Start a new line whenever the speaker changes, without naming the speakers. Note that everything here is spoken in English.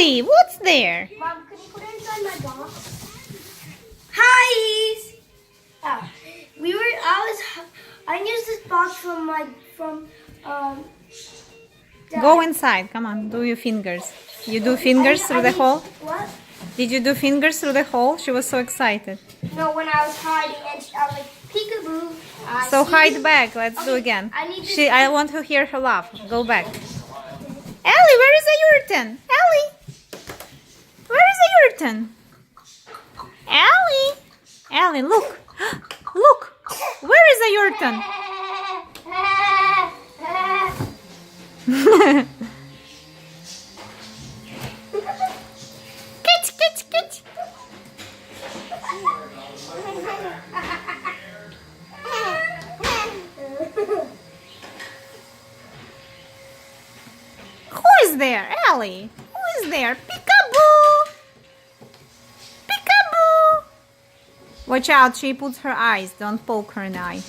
Ellie, what's there?
Mom, can you put it inside my box? Hi! I used this box from Dad.
Go inside. Come on, do your fingers. You do fingers through the hole?
What?
Did you do fingers through the hole? She was so excited.
No, when I was hiding, and I was like, peekaboo.
So
See?
hide back. Let's do again.
I need this-
I want to hear her laugh. Go back. Ellie, where is the Yurton? Ellie, where is the Yurton? Ellie, Ellie, look, look. Where is the Yurton? Kitch, kitch, kitch. Who is there? Ellie. Who is there? Peekaboo. Peekaboo. Watch out, she puts her eyes. Don't poke her in the eye.